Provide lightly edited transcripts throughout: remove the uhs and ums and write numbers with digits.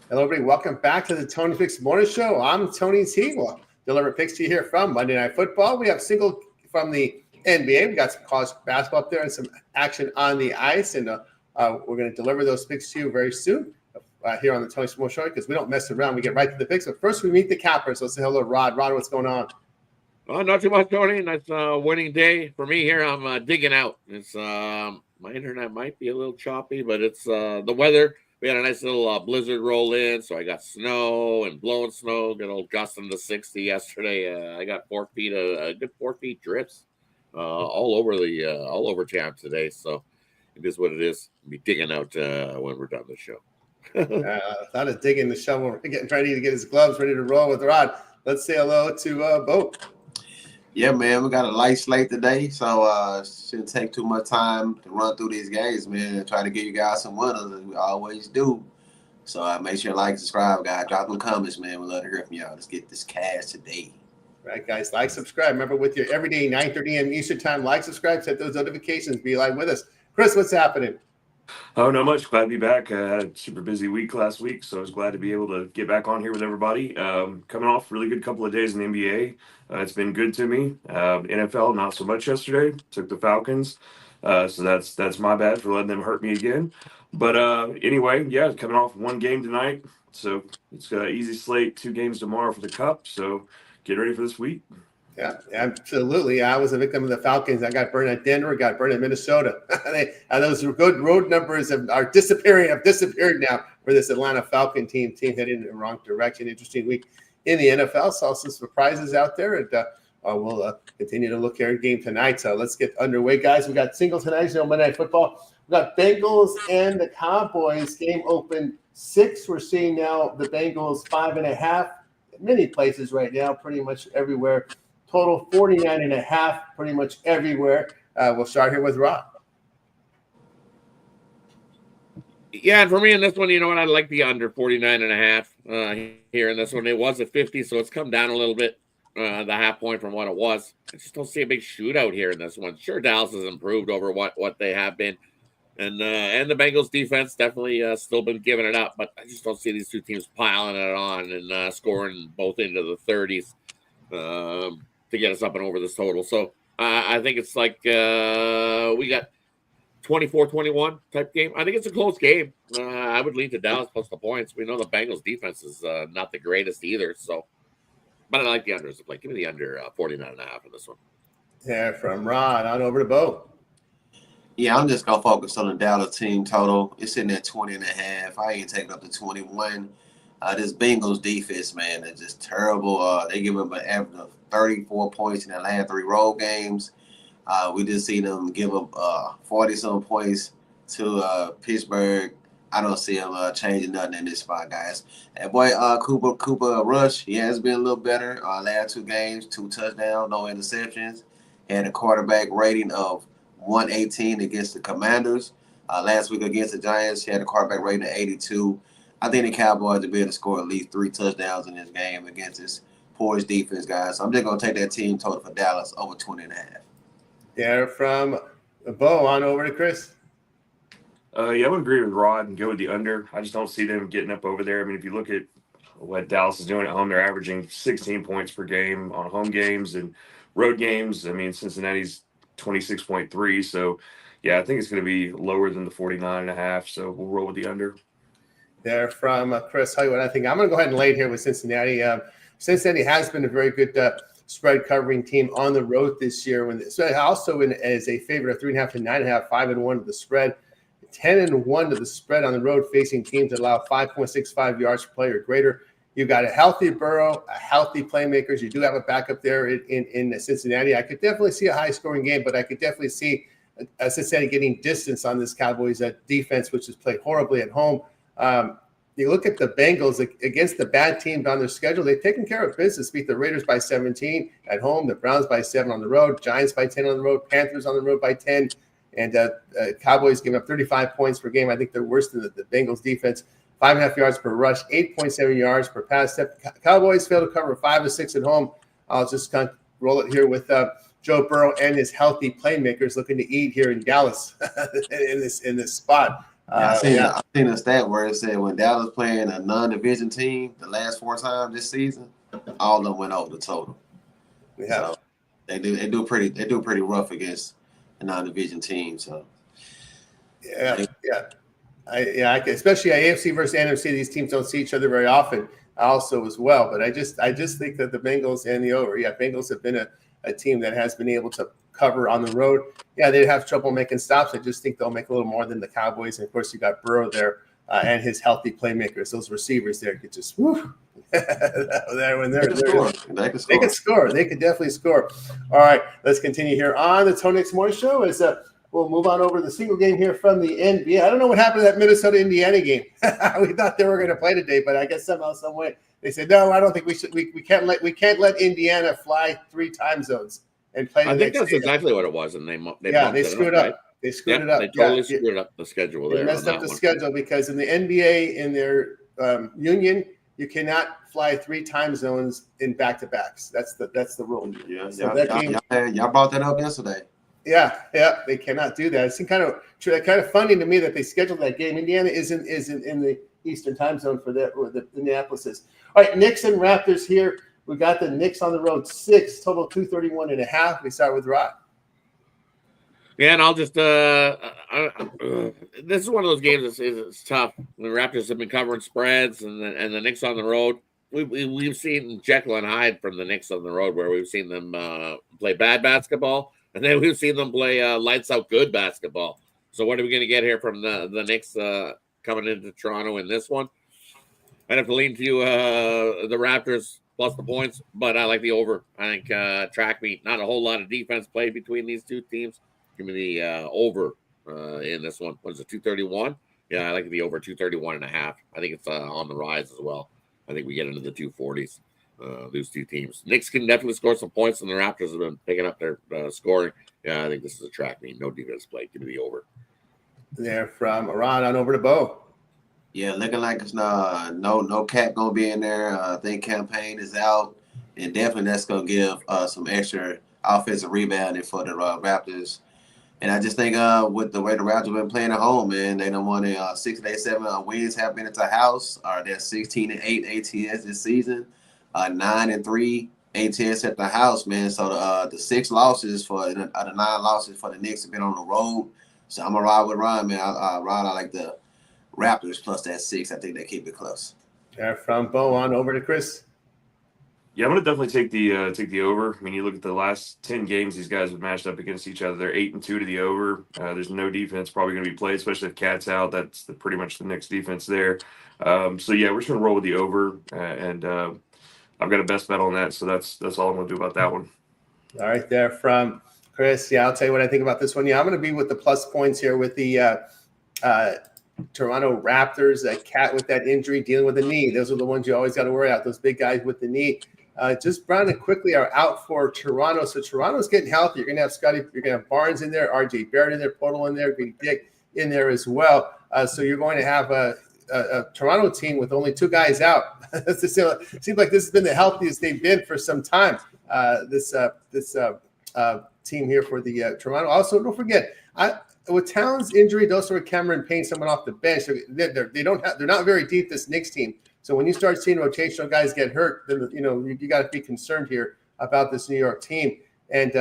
Hello, everybody. Welcome back to the Tony Picks Morning Show. I'm Tony T. We'll deliver picks to you here from Monday Night Football. We have single from the NBA. We got some college basketball up there and some action on the ice, and we're going to deliver those picks to you very soon here on the Tony Morning Show because we don't mess around. We get right to the picks. But first, we meet the cappers. Let's say hello, Rod. Rod, what's going on? Not too much, Tony. That's a winning day for me here. I'm digging out. It's my internet might be a little choppy, but it's the weather. We had a nice little blizzard roll in, so I got snow and blowing snow. Good old gusting to 60 yesterday. I got 4 feet, a good 4 feet drips all over town today. So it is what it is. I'll be digging out when we're done the show. Thought of digging the shovel. We're getting ready to get his gloves ready to roll with Rod. Let's say hello to Bo. Yeah, man, we got a light slate today, so shouldn't take too much time to run through these games, man, and try to give you guys some winners, as we always do. So make sure you like, subscribe, guys. Drop them comments, man. We'd love to hear from y'all. Let's get this cash today. Right, guys, like, subscribe. Remember, with your everyday 9:30 a.m. Eastern time, like, subscribe, set those notifications, be live with us. Chris, what's happening? Oh, not much. Glad to be back. I had a super busy week last week, so I was glad to be able to get back on here with everybody. Coming off a really good couple of days in the NBA. It's been good to me. NFL, not so much yesterday. Took the Falcons. So that's my bad for letting them hurt me again. But anyway, yeah, coming off one game tonight. So it's got an easy slate, 2 games tomorrow for the Cup. So get ready for this week. Yeah, absolutely. I was a victim of the Falcons. I got burned at Denver, got burned at Minnesota. Those good road numbers are disappearing. Have disappeared now for this Atlanta Falcon team heading in the wrong direction. Interesting week in the NFL. Saw some surprises out there, and we'll continue to look at our game tonight. So let's get underway, guys. We got single tonight. Monday Night Football. We got Bengals and the Cowboys. Game open 6. We're seeing now the Bengals 5.5. Many places right now, pretty much everywhere. Total 49.5, pretty much everywhere. We'll start here with Rob. Yeah, and for me in this one, you know what? I like the under 49.5 here in this one. It was at 50, so it's come down a little bit, the half point from what it was. I just don't see a big shootout here in this one. Sure, Dallas has improved over what they have been. And the Bengals defense definitely still been giving it up, but I just don't see these two teams piling it on and scoring both into the 30s. To get us up and over this total. So I think it's like we got 24-21 type game. I think it's a close game. I would lean to Dallas plus the points. We know the Bengals defense is not the greatest either. So, but I like the unders. Like, give me the under 49.5 in this one. Yeah, from Rod on over to Bo. Yeah, I'm just going to focus on the Dallas team total. It's sitting at 20.5. I ain't taking up to 21. This Bengals defense, man, is just terrible. They give up an average of 34 points in their last 3 road games. We just seen them give up 40-some points to Pittsburgh. I don't see them changing nothing in this spot, guys. And boy, Cooper Rush, he has been a little better. Last 2 games, 2 touchdowns, no interceptions. He had a quarterback rating of 118 against the Commanders. Last week against the Giants, he had a quarterback rating of 82. I think the Cowboys will be able to score at least 3 touchdowns in this game against this poor defense, guys. So I'm just going to take that team total for Dallas over 20.5. Yeah, from Bo on over to Chris. Yeah, I would agree with Rod and go with the under. I just don't see them getting up over there. I mean, if you look at what Dallas is doing at home, they're averaging 16 points per game on home games and road games. I mean, Cincinnati's 26.3. So, yeah, I think it's going to be lower than the 49.5. So we'll roll with the under. There from Chris Hollywood. I think I'm going to go ahead and lay it here with Cincinnati. Cincinnati has been a very good spread covering team on the road this year. Also as a favorite of 3.5 to 9.5, 5-1 to the spread, 10-1 to the spread on the road, facing teams that allow 5.65 yards per play or greater. You've got a healthy Burrow, a healthy playmakers. You do have a backup there in Cincinnati. I could definitely see a high-scoring game, but I could definitely see Cincinnati getting distance on this Cowboys defense, which has played horribly at home. You look at the Bengals against the bad teams on their schedule. They've taken care of business, beat the Raiders by 17 at home, the Browns by 7 on the road, Giants by 10 on the road, Panthers on the road by 10, and Cowboys giving up 35 points per game. I think they're worse than the Bengals defense. 5.5 yards per rush, 8.7 yards per pass. Cowboys fail to cover 5 of 6 at home. I'll just kind of roll it here with Joe Burrow and his healthy playmakers looking to eat here in Dallas in this spot. I seen a stat where it said when Dallas playing a non-division team the last 4 times this season, all of them went over the total. Yeah. So they do pretty rough against a non-division team. So especially AFC versus NFC. These teams don't see each other very often, also as well. But I just think that the Bengals and the over. Yeah, Bengals have been a team that has been able to cover on the road. Yeah, they have trouble making stops. I just think they'll make a little more than the Cowboys. And of course, you got Burrow there and his healthy playmakers. Those receivers there could just woo. They could score. They could definitely score. All right, let's continue here on the Tony X Morning Show. We'll move on over to the single game here from the NBA. I don't know what happened to that Minnesota-Indiana game. We thought they were going to play today, but I guess somehow, some way, they said no. I don't think we should. We can't let Indiana fly 3 time zones and play. I think that's exactly what it was, and they screwed up. Right? They screwed it up. They totally screwed up the schedule. They messed up the schedule because in the NBA, in their union, you cannot fly 3 time zones in back-to-backs. That's the rule. Yeah, so y'all brought that up yesterday. Yeah, they cannot do that. It's kind of funny to me that they scheduled that game. Indiana isn't in the Eastern time zone for that, or the Minneapolis is. All right, Knicks and Raptors here. We got the Knicks on the road 6, total 231.5. We start with Rod. Yeah, and I'll just this is one of those games it's tough. The Raptors have been covering spreads, and the Knicks on the road. We've seen Jekyll and Hyde from the Knicks on the road, where we've seen them play bad basketball, and then we've seen them play lights out good basketball. So what are we going to get here from the Knicks coming into Toronto in this one? I'd have to lean to the Raptors plus the points, but I like the over. I think track meet, not a whole lot of defense played between these two teams. Give me the over in this one. What is it, 231? Yeah, I like the over 231.5. I think it's on the rise as well. I think we get into the 240s, those two teams. Knicks can definitely score some points, and the Raptors have been picking up their scoring. Yeah, I think this is a track meet. No defense play. Give me the over. There from Iran on over to Bo. Yeah, looking like it's no Cat going to be in there. I think Campaign is out, and definitely that's going to give some extra offensive rebounding for the Raptors. And I just think with the way the Raptors have been playing at home, man, they don't want 6 of 7 wins have been at the house. They're 16-8 ATS this season, 9-3 ATS at the house, man. So the 6 losses for the 9 losses for the Knicks have been on the road. So I'm gonna ride with Ryan, man. I like the Raptors plus that 6. I think they keep it close. From Bo on over to Chris. Yeah, I'm going to definitely take the over. I mean, you look at the last 10 games these guys have matched up against each other. They're 8-2 to the over. There's no defense probably going to be played, especially if Cat's out. That's pretty much the Knicks defense there. So yeah, we're just going to roll with the over, and I've got a best bet on that. So that's all I'm going to do about that one. All right, there from Chris. Yeah, I'll tell you what I think about this one. Yeah, I'm going to be with the plus points here with the Toronto Raptors. That Cat with that injury, dealing with the knee. Those are the ones you always got to worry about. Those big guys with the knee. Just Brown and quickly are out for Toronto. So Toronto's getting healthy. You're going to have Scotty. You're going to have Barnes in there, RJ Barrett in there, Portal in there, Big Dick in there as well. So you're going to have a Toronto team with only 2 guys out. It seems like this has been the healthiest they've been for some time. This team here for the Toronto. Also, don't forget, with Towns' injury, those are Cameron Payne, someone off the bench. They're not very deep. This Knicks team. So when you start seeing rotational guys get hurt, then you got to be concerned here about this New York team. And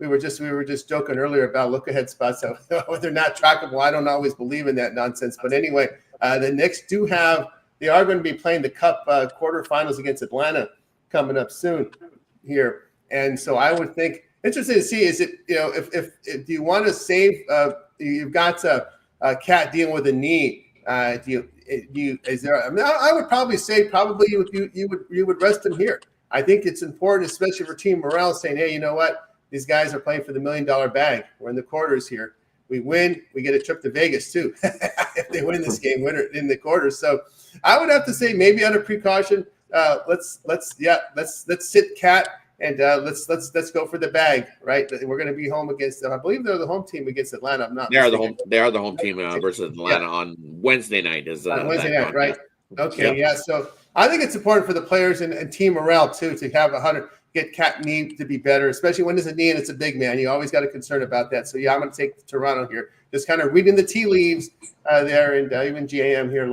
we were just joking earlier about look ahead spots. So they're not trackable. I don't always believe in that nonsense. But anyway, the Knicks they are going to be playing the Cup quarterfinals against Atlanta coming up soon here. And so I would think interesting to see is it if you want to save you've got a Cat dealing with a knee. I would probably say you would rest him here. I think it's important, especially for team morale, saying, hey, you know what? These guys are playing for the $1 million bag. We're in the quarters here. We win, we get a trip to Vegas too. If they win this game, win it in the quarters. So I would have to say maybe under precaution, let's sit Cat and let's go for the bag, right? We're going to be home against I believe they're the home team against Atlanta. I'm not. They are the home team versus Atlanta on Wednesday night. On Wednesday night, right? Okay, yeah. So I think it's important for the players and team morale too to have get Cat knee to be better, especially when it's a knee and it's a big man. You always got a concern about that. So, I'm going to take Toronto here. Just kind of reading the tea leaves there, and even GAM here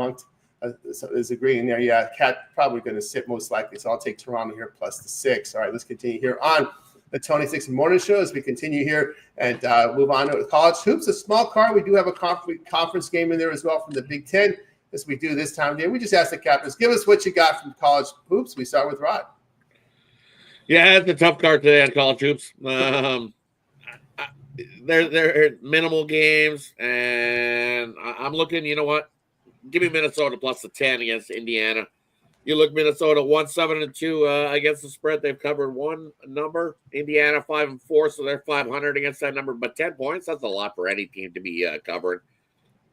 is agreeing there. Yeah, Cat probably going to sit most likely. So I'll take Toronto here plus the 6. All right, let's continue here on the Tony Six Morning Show as we continue here and move on to college hoops. A small card. We do have a conference game in there as well from the Big Ten, as we do this time of year. We just ask the captains, give us what you got from college hoops. We start with Rod. Yeah, it's a tough card today on college hoops. They're minimal games, and I'm looking, you know what? Give me Minnesota plus the 10 against Indiana. You look Minnesota 1-7-2 against the spread. They've covered one number. Indiana 5-4, so they're 500 against that number. But 10 points, that's a lot for any team to be covering.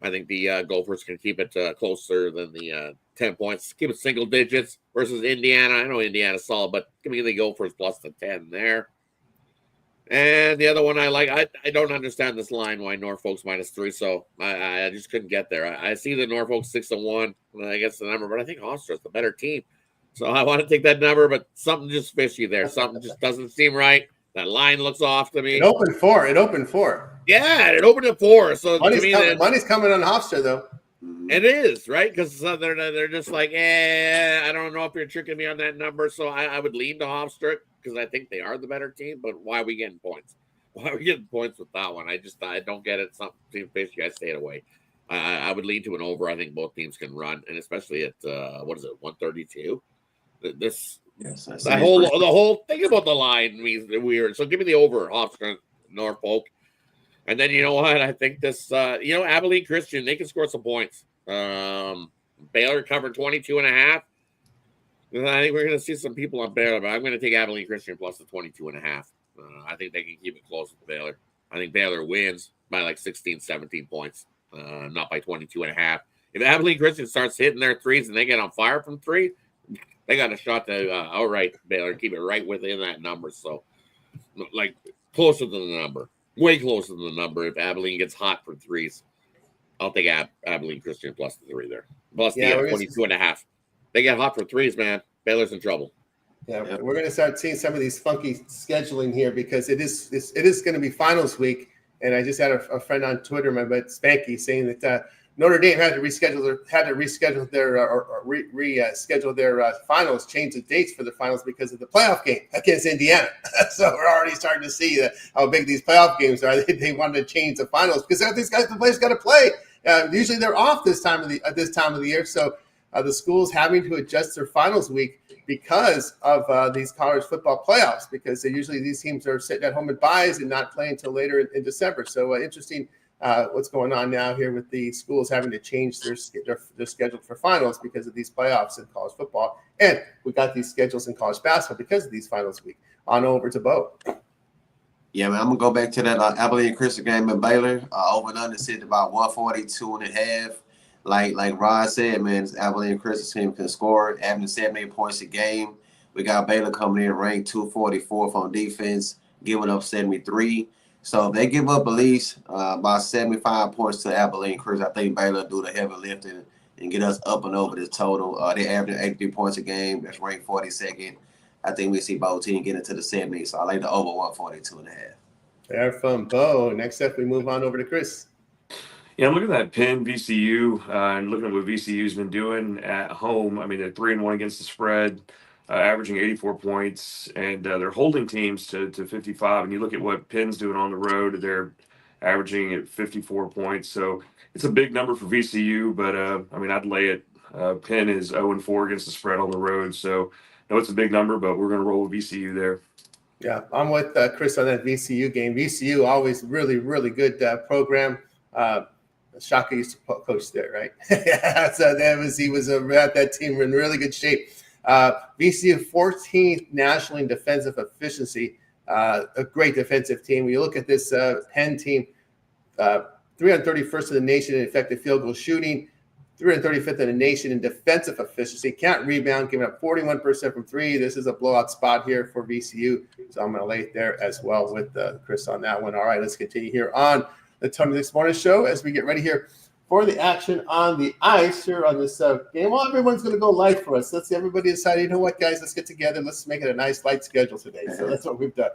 I think the Gophers can keep it closer than the 10 points. Keep it single digits versus Indiana. I know Indiana's solid, but give me the Gophers plus the 10 there. And the other one I like, I don't understand this line, why Norfolk's -3, so I just couldn't get there. I see the Norfolk 6-1 against the number, but I think Hofstra's the better team. So I want to take that number, but something just fishy there. Something just doesn't seem right. That line looks off to me. It opened 4. Yeah, it opened at 4. So money's coming on Hofstra, though. It is, right? Because they're just like, I don't know if you're tricking me on that number. So I would lean to Hofstra because I think they are the better team. But why are we getting points? Why are we getting points with that one? I don't get it. Something seems fishy. I stayed away. I would lean to an over. I think both teams can run, and especially at 132. Yes, the whole thing about the line means they're weird. So give me the over, Hofstra, Norfolk. And then you know what? I think this, Abilene Christian, they can score some points. Baylor covered 22.5. I think we're going to see some people on Baylor, but I'm going to take Abilene Christian plus the 22.5. I think they can keep it close with Baylor. I think Baylor wins by like 16, 17 points, not by 22.5. If Abilene Christian starts hitting their threes and they get on fire from 3, they got a shot to outright Baylor, keep it right within that number. So, like, closer than the number. Way closer than the number. If Abilene gets hot for 3s, I'll take Abilene Christian plus the 3 there. Plus the 22.5. They get hot for 3s, man. Baylor's in trouble. Yeah, we're going to start seeing some of these funky scheduling here because it is going to be finals week. And I just had a friend on Twitter, my bud Spanky, saying that Notre Dame had to reschedule their finals, change the dates for the finals because of the playoff game against Indiana. So we're already starting to see how big these playoff games are. They wanted to change the finals because the players got to play. Usually they're off this time of the year. So the schools having to adjust their finals week because of these college football playoffs, because usually these teams are sitting at home and buys and not playing until later in December. So interesting. What's going on now here with the schools having to change their schedule for finals because of these playoffs in college football. And we got these schedules in college basketball because of these finals week. On over to Bo. Yeah, man, I'm going to go back to that Abilene Christian game in Baylor. Over and under sit about 142.5. Like Rod said, man, this Abilene Christian team can score, averaging 78 points a game. We got Baylor coming in ranked 244th on defense, giving up 73. So if they give up at least about 75 points to Abilene Christian, I think Baylor do the heavy lifting and get us up and over this total. They're averaging 83 points a game. That's ranked 42nd. I think we see both teams get into the 70s. So I like the over 142.5. Fair from Bo. Next up, we move on over to Chris. Yeah, I'm looking at that Penn VCU and looking at what VCU's been doing at home. I mean, they're 3-1 against the spread, averaging 84 points, and they're holding teams to 55. And you look at what Penn's doing on the road, they're averaging at 54 points. So it's a big number for VCU, but I'd lay it. Penn is 0-4 against the spread on the road. So I know it's a big number, but we're going to roll with VCU there. Yeah, I'm with Chris on that VCU game. VCU always really, really good program. Shaka used to coach there, right? Yeah, so he was at that team in really good shape. VCU 14th nationally in defensive efficiency, a great defensive team. When you look at this Penn team, 331st in the nation in effective field goal shooting, 335th in the nation in defensive efficiency. Can't rebound, giving up 41% from 3. This is a blowout spot here for VCU, so I'm going to lay it there as well with Chris on that one. All right, let's continue here on the Tony This Morning Show as we get ready here for the action on the ice here on this game. Well, everyone's going to go light for us. Let's see, everybody decide, you know what, guys, let's get together. Let's make it a nice light schedule today. So that's what we've done.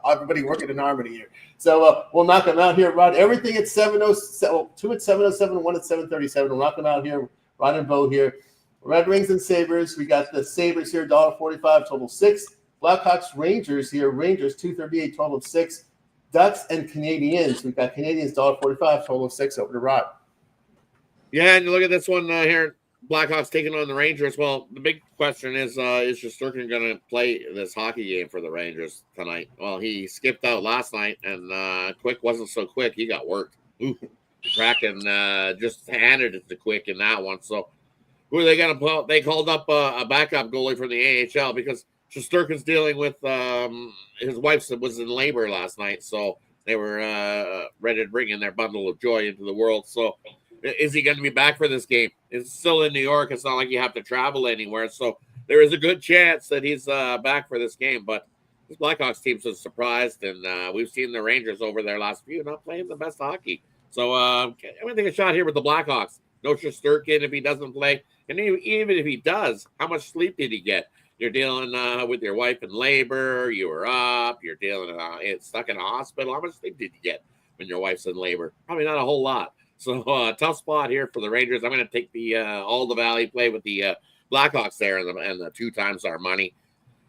Everybody working in harmony here. So we'll knock them out here, Rod. Everything at 7:07, 2 at 7:07, 1 at 7:37. We'll knock them out here. Rod and Bo here. Red Wings and Sabres. We got the Sabres here, $1.45, total 6. Blackhawks, Rangers here. Rangers, $2.38, total of 6. Ducks and Canadians. We've got Canadians, $1.45, total of 6 over to Rod. Yeah, and you look at this one here. Blackhawks taking on the Rangers. Well, the big question is Shesterkin going to play this hockey game for the Rangers tonight? Well, he skipped out last night, and Quick wasn't so quick. He got worked. Ooh, Kraken just handed it to Quick in that one. So who are they going to pull? They called up a backup goalie from the AHL because Shesterkin's dealing with his wife was in labor last night, so they were ready to bring in their bundle of joy into the world. So is he going to be back for this game? It's still in New York. It's not like you have to travel anywhere. So there is a good chance that he's back for this game. But this Blackhawks team's a surprised, and we've seen the Rangers over their last few not playing the best hockey. So I'm going to take a shot here with the Blackhawks. No Shesterkin if he doesn't play. And even if he does, how much sleep did he get? You're dealing with your wife in labor. You were up. You're dealing stuck in a hospital. How much sleep did you get when your wife's in labor? Probably not a whole lot. So tough spot here for the Rangers. I'm going to take the all the Valley play with the Blackhawks there and the 2 times our money.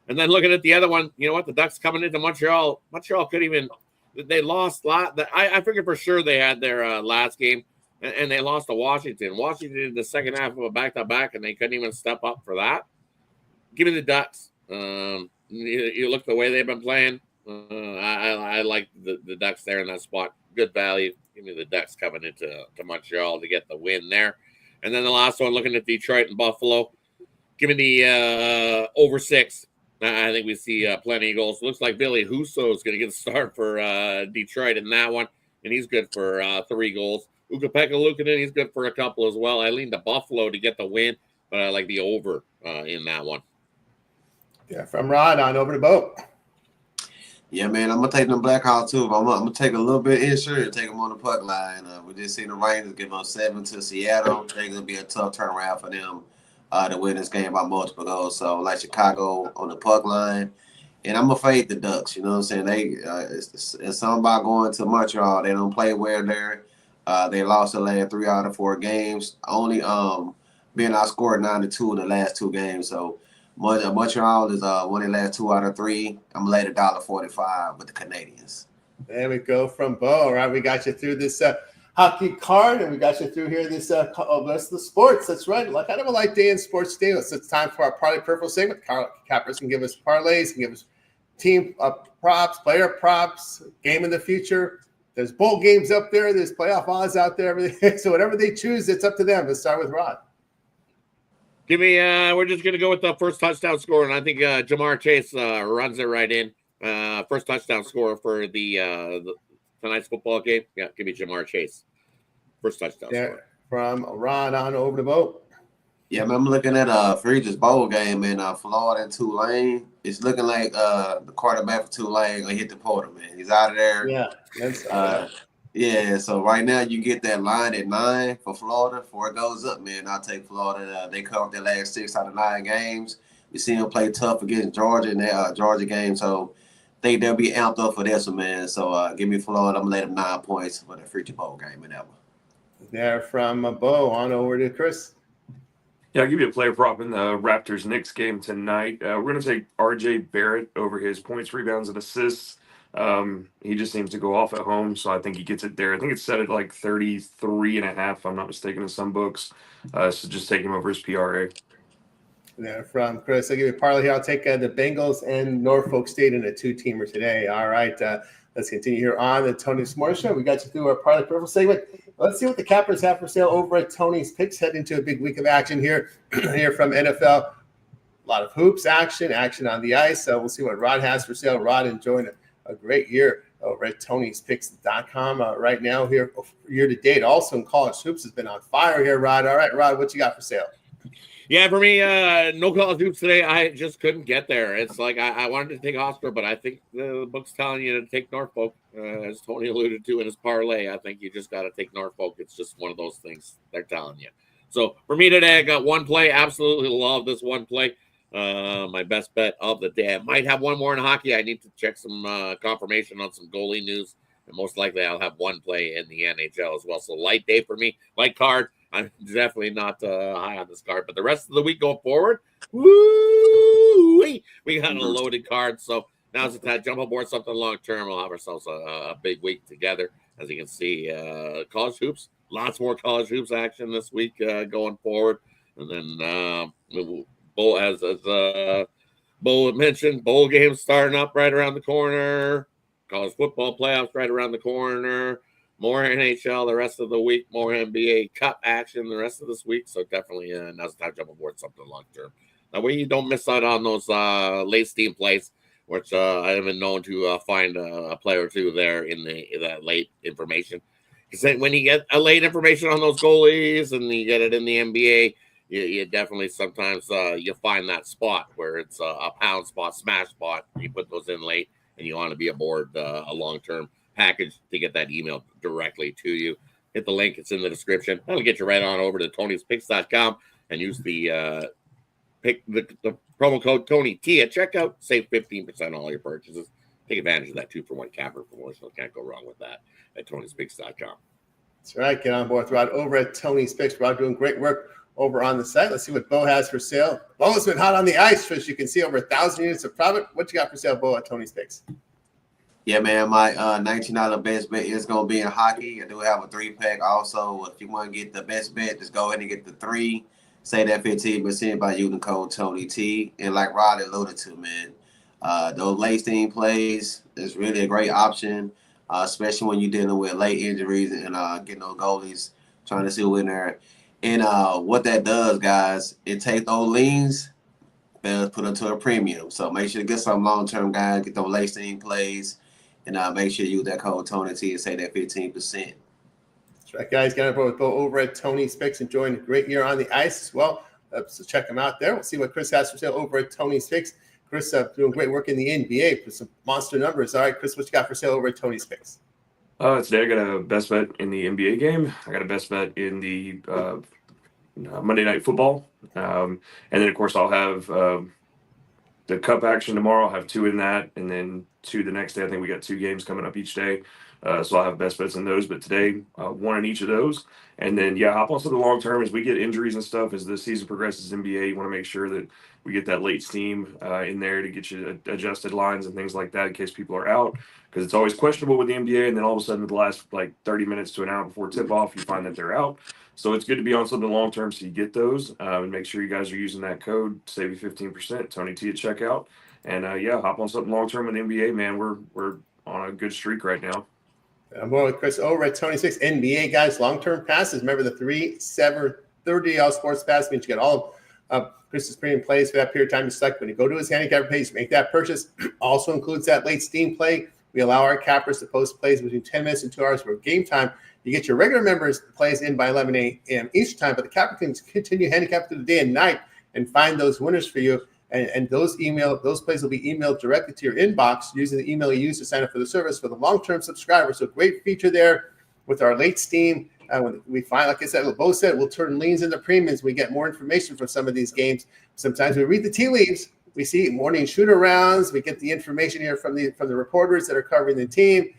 And then looking at the other one, you know what? The Ducks coming into Montreal. Montreal could even they lost. I figured for sure they had their last game, and they lost to Washington. Washington in the second half of a back-to-back, and they couldn't even step up for that. Give me the Ducks. You look the way they've been playing. I like the Ducks there in that spot. Good value. Give me the Ducks coming into Montreal to get the win there. And then the last one, looking at Detroit and Buffalo. Give me the over 6. I think we see plenty of goals. Looks like Billy Husso is going to get a start for Detroit in that one. And he's good for 3 goals. Ukko-Pekka Luukkonen, he's good for a couple as well. I lean to Buffalo to get the win, but I like the over in that one. Yeah, from Rod on over to Bo. Yeah, man, I'm going to take them Blackhawks too. I'm going to take a little bit insured and take them on the puck line. We just seen the Rangers give them 7 to Seattle. They're going to be a tough turnaround for them to win this game by multiple goals. So, like Chicago on the puck line. And I'm going to fade the Ducks. You know what I'm saying? It's something about going to Montreal. They don't play well there. They lost the last 3 out of 4 games. Only being outscored 9-2 in the last 2 games. So, Montreal is won their last 2 out of 3. I'm going to lay $1.45 with the Canadians. There we go from Bo. All right, we got you through this hockey card, and we got you through here this rest of the sports. That's right. Like kind of a light day in sports today. It's time for our Parlay Peripheral segment. Carl Cappers can give us parlays, can give us team props, player props, game in the future. There's bowl games up there. There's playoff odds out there. Everything. So whatever they choose, it's up to them. Let's start with Rod. Give me. We're just gonna go with the first touchdown scorer, and I think Jamar Chase runs it right in. First touchdown scorer for the tonight's football game. Yeah, give me Jamar Chase. First touchdown scorer. From Rod on over to Bo. Yeah, man, I'm looking at Regis bowl game in Florida and Tulane. It's looking like the quarterback for Tulane gonna hit the portal, man. He's out of there. Yeah, that's yeah. So right now you get that line at 9 for Florida. Before it goes up, man, I'll take Florida. They covered their last 6 out of 9 games. We see them play tough against Georgia in their Georgia game, so I think they'll be amped up for this one, man. So give me Florida. I'm gonna let them 9 points for the Regis bowl game in that one. There from Bo on over to Chris. Yeah, I'll give you a player prop in the Raptors-Knicks game tonight. We're going to take R.J. Barrett over his points, rebounds, and assists. He just seems to go off at home, so I think he gets it there. I think it's set at like 33.5, if I'm not mistaken, in some books. So just take him over his PRA. There from Chris. I'll give you a parlay here. I'll take the Bengals and Norfolk State in a 2-teamer today. All right, let's continue here on the Tony S'more Show. We got you through our parlay peripheral segment. Let's see what the Cappers have for sale over at Tony's Picks. Head into a big week of action here from NFL. A lot of hoops action on the ice. So we'll see what Rod has for sale. Rod enjoying a great year over at Tony'sPicks.com right now here year to date. Also in college hoops has been on fire here, Rod. All right, Rod, what you got for sale? Yeah, for me, no college hoops today. I just couldn't get there. It's like I wanted to take Hofstra, but I think the book's telling you to take Norfolk, as Tony alluded to in his parlay. I think you just got to take Norfolk. It's just one of those things they're telling you. So for me today, I got one play. Absolutely love this one play. My best bet of the day. I might have one more in hockey. I need to check some confirmation on some goalie news, and most likely I'll have one play in the NHL as well. So light day for me, light card. I'm definitely not high on this card, but the rest of the week going forward, woo, we got a loaded card. So now's the time. Jump aboard something long term. We'll have ourselves a big week together. As you can see, college hoops, lots more college hoops action this week going forward. And then bowl, as Bo mentioned, bowl games starting up right around the corner. College football playoffs right around the corner. More NHL the rest of the week, more NBA Cup action the rest of this week. So definitely now's the time to jump aboard something long term. That way you don't miss out on those late steam plays, which I have been known to find a player or two there in that late information. Because when you get a late information on those goalies and you get it in the NBA, you definitely sometimes you find that spot where it's a pound spot, smash spot. You put those in late and you want to be aboard a long term package to get that email directly to you. Hit the link, it's in the description. That'll get you right on over to Tony'sPicks.com and use the promo code Tony T at checkout. Save 15% on all your purchases. Take advantage of that 2-for-1 capper promotion. Can't go wrong with that at Tony'sPicks.com. That's right. Get on board with Rod over at Tony's Picks. Rod doing great work over on the site. Let's see what Bo has for sale. Bo has been hot on the ice, as you can see, over 1,000 units of profit. What you got for sale, Bo, at Tony's Picks? Yeah, man, my $19 best bet is going to be in hockey. I do have a 3-pack also. If you want to get the best bet, just go ahead and get the 3. Save that 15% by using code Tony T. And like Rod alluded to, man, those late steam plays is really a great option, especially when you're dealing with late injuries and getting those goalies trying to see who in there. And what that does, guys, it takes those leans and put them to a premium. So make sure to get some long-term guys, get those late steam plays. And make sure you use that code Tony T and say that 15%. That's right, guys. Get on board with Bo over at Tony's Picks, enjoying a great year on the ice as well. So check him out there. We'll see what Chris has for sale over at Tony's Picks. Chris doing great work in the NBA with some monster numbers. All right, Chris, what you got for sale over at Tony's Picks? Today I got a best bet in the NBA game. I got a best bet in the Monday Night Football. And then, of course, I'll have the Cup action tomorrow. I'll have 2 in that, and then 2 the next day. I think we got 2 games coming up each day. So I'll have best bets in those. But today, 1 in each of those. And then, hop on to the long term as we get injuries and stuff. As the season progresses in NBA, you want to make sure that we get that late steam in there to get you adjusted lines and things like that in case people are out. Because it's always questionable with the NBA. And then all of a sudden, the last 30 minutes to an hour before tip-off, you find that they're out. So it's good to be on something long term so you get those. And make sure you guys are using that code, save you 15%, Tony T at checkout. And hop on something long term with the NBA, man. We're on a good streak right now. I'm going with Chris over at Tony's Picks. NBA, guys, long-term passes. Remember the 3, 7, 30 sports pass means you get all of Chris's premium plays for that period of time you select. When you go to his handicap page, make that purchase. Also includes that late steam play. We allow our cappers to post plays between 10 minutes and 2 hours for game time. You get your regular members plays in by 11 a.m. each time, but the capper can continue handicap through the day and night and find those winners for you. And those plays will be emailed directly to your inbox using the email you use to sign up for the service for the long-term subscribers. So great feature there with our late steam. When we find, like I said, what Bo said, we'll turn leans into premiums. We get more information from some of these games. Sometimes we read the tea leaves. We see morning shoot-arounds. We get the information here from the reporters that are covering the team.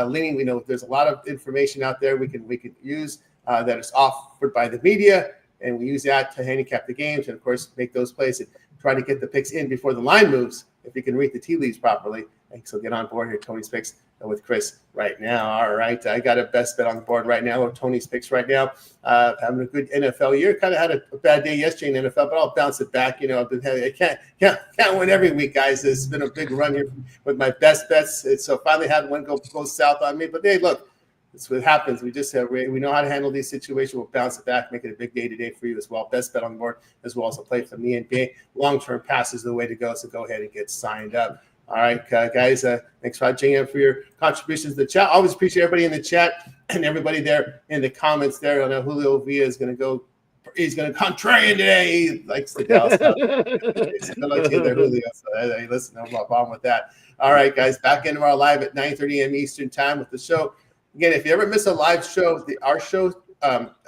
Leaning, we know there's a lot of information out there we can use that is offered by the media, and we use that to handicap the games and, of course, make those plays and try to get the picks in before the line moves if you can read the tea leaves properly. And so get on board here, Tony's Picks with Chris right now. All right, I got a best bet on the board right now, or Tony's Picks right now. Having a good NFL year. Kind of had a bad day yesterday in the NFL, but I'll bounce it back. I can't win every week, guys. It's been a big run here with my best bets. So finally had one go south on me. But hey, look, that's what happens. We just we know how to handle these situations. We'll bounce it back, make it a big day today for you as well. Best bet on the board, as well as a play from the NBA. Long-term pass is the way to go, so go ahead and get signed up. All right, guys, thanks, Rod J.M., for your contributions to the chat. Always appreciate everybody in the chat and everybody there in the comments there. I know Julio Villa is going to go he's going to contrarian today. He likes the Dallas Cowboys. I like to get their Julio. So hey, listen, no problem with that. All right, guys, back into our live at 9:30 a.m. Eastern time with the show. Again, if you ever miss a live show, our show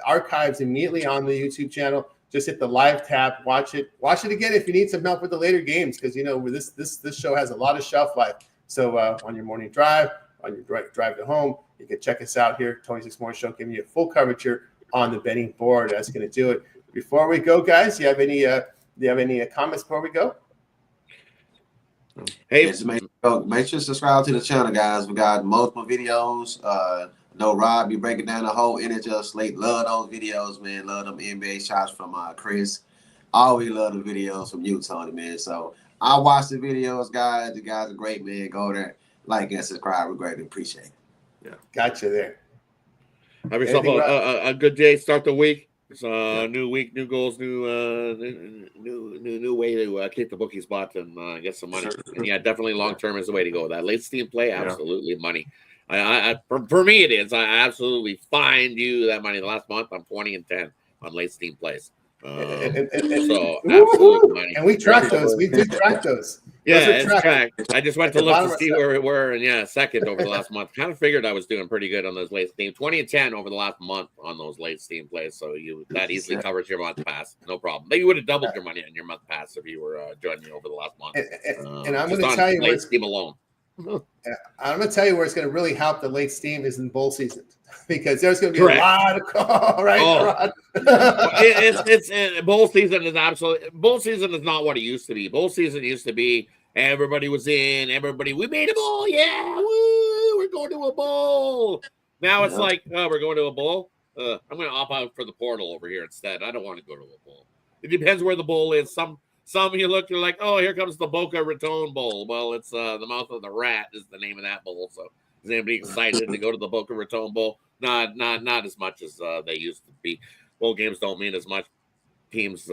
archives immediately on the YouTube channel. Just hit the live tab, watch it again if you need some help with the later games, because this show has a lot of shelf life. So on your morning drive, on your drive to home, you can check us out here. Tony Six Morning Show giving you full coverage here on the betting board. That's going to do it. Before we go, guys, do you have any comments before we go? Hey, yes, make sure to subscribe to the channel, guys. We got multiple videos. No, Rob, you breaking down the whole NHL slate. Love those videos, man. Love them NBA shots from Chris. Always love the videos from you, Tony, man. So I watch the videos, guys. The guys are great, man. Go there, like and subscribe. We greatly appreciate it. Yeah, gotcha there. Have yourself a good day. Start the week. It's new week, new goals, new way to kick the bookie spot and get some money. And yeah, definitely long term is the way to go. That late Steam play, absolutely money. For me, it is. I absolutely find you that money. The last month, I'm 20-10 on late Steam plays. So absolute money. And we track those. We did track those. Yeah, it's tracked. I just went to look to see where we were, and second over the last month. Kind of figured I was doing pretty good on those late Steam. 20-10 over the last month on those late Steam plays. So that easily covers your month pass, no problem. But you would have doubled your money on your month pass if you were joining me over the last month. And I'm going to tell you late Steam alone. I'm going to tell you where it's going to really help the late Steam is in bowl season, because there's going to be a lot of call, right? It's bowl season is absolutely. Bowl season is not what it used to be. Bowl season used to be everybody was in, we made a bowl, woo, we're going to a bowl. Now it's like, we're going to a bowl. I'm going to opt out for the portal over here instead. I don't want to go to a bowl. It depends where the bowl is. Some you're like, oh, here comes the Boca Raton Bowl. Well, it's the Mouth of the Rat is the name of that bowl. So is anybody excited to go to the Boca Raton Bowl? Not as much as they used to be. Bowl games don't mean as much. Teams,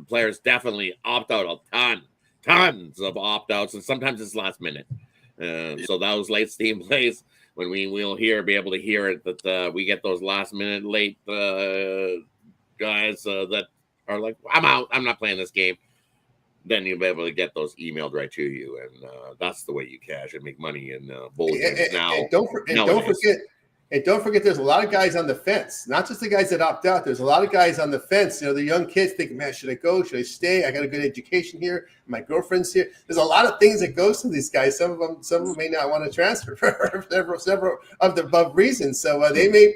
players definitely opt out tons of opt-outs, and sometimes it's last minute. So those late Steam plays, when we'll be able to hear it, that we get those last minute late guys that are like, I'm out, I'm not playing this game. Then you'll be able to get those emailed right to you, and that's the way you cash and make money in bowl games now. And don't forget, there's a lot of guys on the fence, not just the guys that opt out. There's a lot of guys on the fence. The young kids think, man, should I go? Should I stay? I got a good education here. My girlfriend's here. There's a lot of things that goes to these guys. Some of them may not want to transfer for several of the above reasons. So they may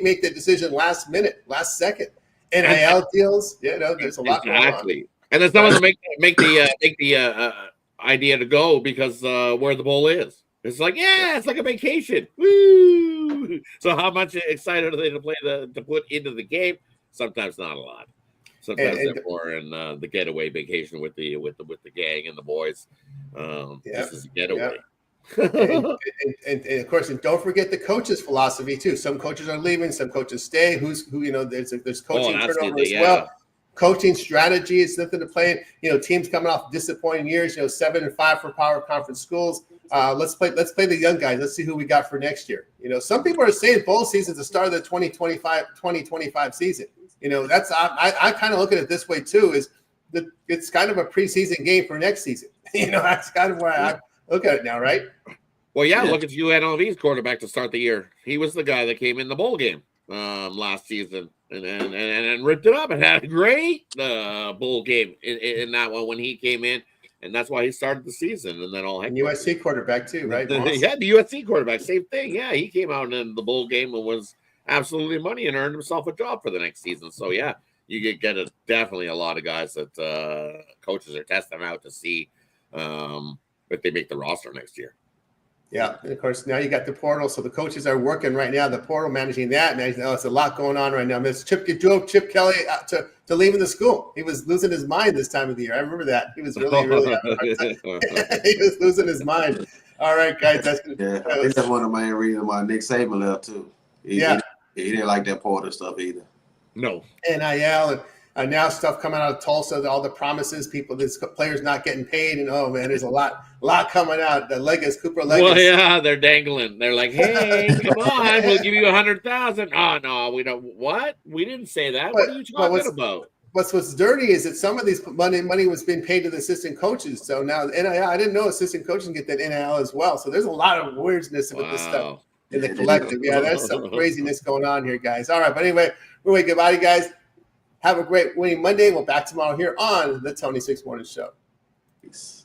make the decision last minute, last second. NIL deals, there's a lot going on. And then some of them make the idea to go because where the bowl is. It's like, it's like a vacation. Woo! So how much excited are they to play to put into the game? Sometimes not a lot. Sometimes they're more in the getaway vacation with the gang and the boys. This is a getaway. and of course, and don't forget the coaches' philosophy too. Some coaches are leaving, some coaches stay. There's coaching turnover as well. Coaching strategy is something to play. Teams coming off disappointing years. 7-5 for power conference schools. Let's play the young guys. Let's see who we got for next year. Some people are saying bowl season is the start of the 2025 season. That's I kind of look at it this way too. Is that it's kind of a preseason game for next season. That's kind of where I look at it now, right? Well, look at UNLV's quarterback to start the year. He was the guy that came in the bowl game last season and ripped it up and had a great bowl game in that one when he came in. And that's why he started the season. And then USC quarterback too, right? The USC quarterback, same thing. Yeah, he came out in the bowl game and was absolutely money and earned himself a job for the next season. So, you get definitely a lot of guys that coaches are testing out to see if they make the roster next year. Yeah, and of course, now you got the portal. So the coaches are working right now, the portal, managing that. It's a lot going on right now. Chip Kelly to leaving the school. He was losing his mind this time of the year. I remember that. He was really he was losing his mind. All right, guys. That's one of my main reasons why Nick Saban left, too. He didn't like that portal stuff either. No. NIL. Now stuff coming out of Tulsa, all the promises, this players not getting paid, and oh man, there's a lot coming out. The Cooper Legas. Well, yeah, they're dangling. They're like, hey, come on, we'll give you 100,000. Oh no, we don't. What? We didn't say that. What are you talking about? What's dirty is that some of these money was being paid to the assistant coaches. So now NIL, I didn't know assistant coaches get that NIL as well. So there's a lot of weirdness with this stuff in the collective. Yeah, there's some craziness going on here, guys. All right, but anyway, we'll wait. Goodbye, guys. Have a great winning Monday. We'll back tomorrow here on the Tony Six Morning Show. Peace.